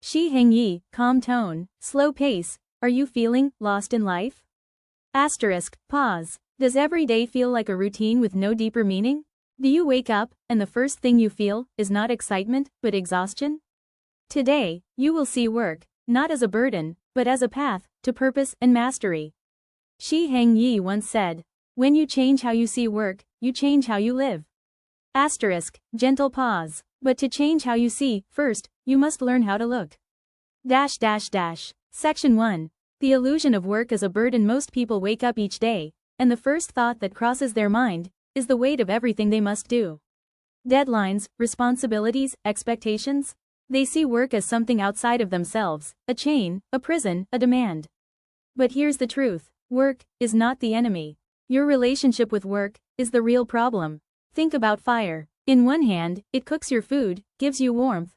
Shi Heng Yi, calm tone, slow pace. Are you feeling lost in life? Pause. Does every day feel like a routine with no deeper meaning? Do you wake up, and the first thing you feel is not excitement, but exhaustion? Today, you will see work, not as a burden, but as a path to purpose and mastery. Shi Heng Yi once said, "When you change how you see work, you change how you live." Gentle pause. But to change how you see, first, you must learn how to look. Section 1. The illusion of work as a burden. Most people wake up each day, and the first thought that crosses their mind is the weight of everything they must do. Deadlines, responsibilities, expectations. They see work as something outside of themselves, a chain, a prison, a demand. But here's the truth. Work is not the enemy. Your relationship with work is the real problem. Think about fire. In one hand, it cooks your food, gives you warmth.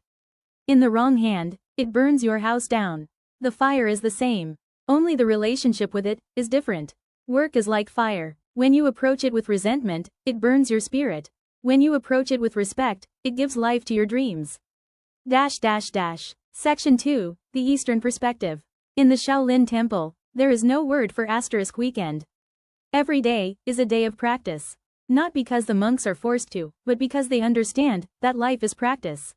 In the wrong hand, it burns your house down. The fire is the same. Only the relationship with it is different. Work is like fire. When you approach it with resentment, it burns your spirit. When you approach it with respect, it gives life to your dreams. Section 2. The Eastern Perspective. In the Shaolin Temple, there is no word for weekend. Every day is a day of practice. Not because the monks are forced to, but because they understand that life is practice.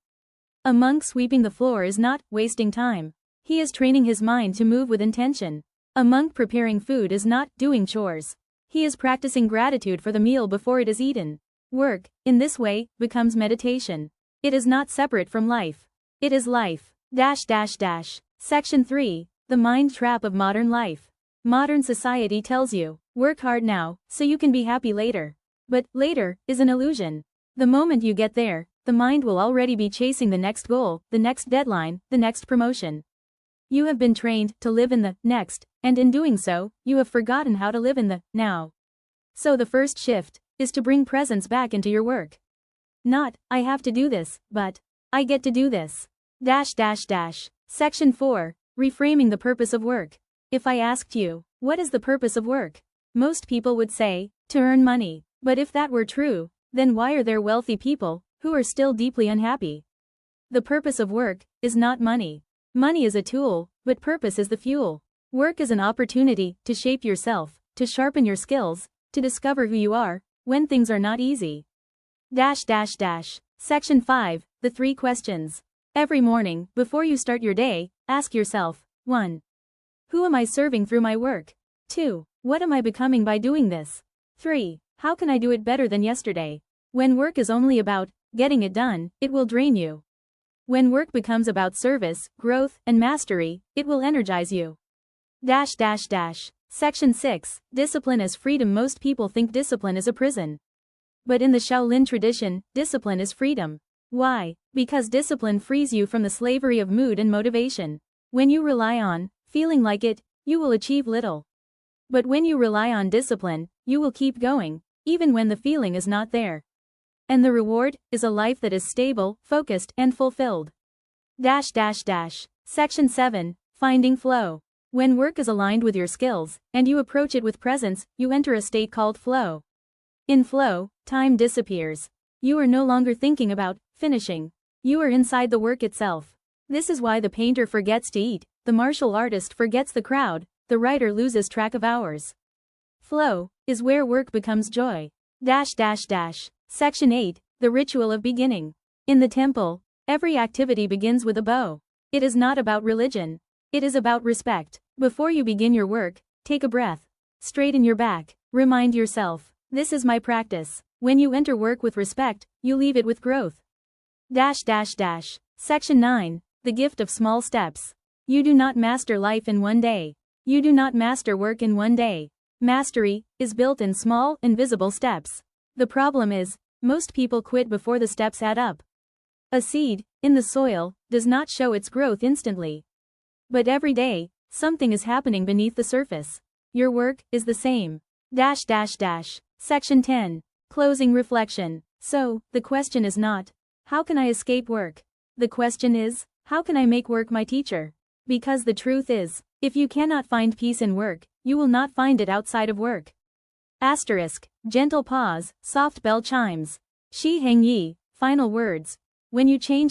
A monk sweeping the floor is not wasting time. He is training his mind to move with intention. A monk preparing food is not doing chores. He is practicing gratitude for the meal before it is eaten. Work, in this way, becomes meditation. It is not separate from life. It is life. Section 3. The Mind Trap of Modern Life. Modern society tells you, work hard now, so you can be happy later. But later is an illusion. The moment you get there, the mind will already be chasing the next goal, the next deadline, the next promotion. You have been trained to live in the next, and in doing so, you have forgotten how to live in the now. So the first shift is to bring presence back into your work. Not, I have to do this, but I get to do this. Section 4. Reframing the purpose of work. If I asked you, what is the purpose of work? Most people would say, to earn money. But if that were true, then why are there wealthy people who are still deeply unhappy? The purpose of work is not money. Money is a tool, but purpose is the fuel. Work is an opportunity to shape yourself, to sharpen your skills, to discover who you are when things are not easy. Section 5. The 3 questions. Every morning, before you start your day, ask yourself, 1. Who am I serving through my work? 2. What am I becoming by doing this? 3. How can I do it better than yesterday? When work is only about getting it done, it will drain you. When work becomes about service, growth, and mastery, it will energize you. Section 6. Discipline as freedom. Most people think discipline is a prison. But in the Shaolin tradition, discipline is freedom. Why? Because discipline frees you from the slavery of mood and motivation. When you rely on feeling like it, you will achieve little. But when you rely on discipline, you will keep going, even when the feeling is not there. And the reward is a life that is stable, focused, and fulfilled. Section 7. Finding flow. When work is aligned with your skills, and you approach it with presence, you enter a state called flow. In flow, time disappears. You are no longer thinking about finishing. You are inside the work itself. This is why the painter forgets to eat, the martial artist forgets the crowd, the writer loses track of hours. Flow is where work becomes joy. Section 8. The Ritual of Beginning. In the temple, every activity begins with a bow. It is not about religion. It is about respect. Before you begin your work, take a breath. Straighten your back. Remind yourself, this is my practice. When you enter work with respect, you leave it with growth. Section 9. The Gift of Small Steps. You do not master life in one day. You do not master work in one day. Mastery is built in small, invisible steps. The problem is, most people quit before the steps add up. A seed, in the soil, does not show its growth instantly. But every day, something is happening beneath the surface. Your work is the same. Section 10. Closing reflection. So, the question is not, how can I escape work? The question is, how can I make work my teacher? Because the truth is, if you cannot find peace in work, you will not find it outside of work. Gentle pause, soft bell chimes. Shi Heng Yi, final words. When you change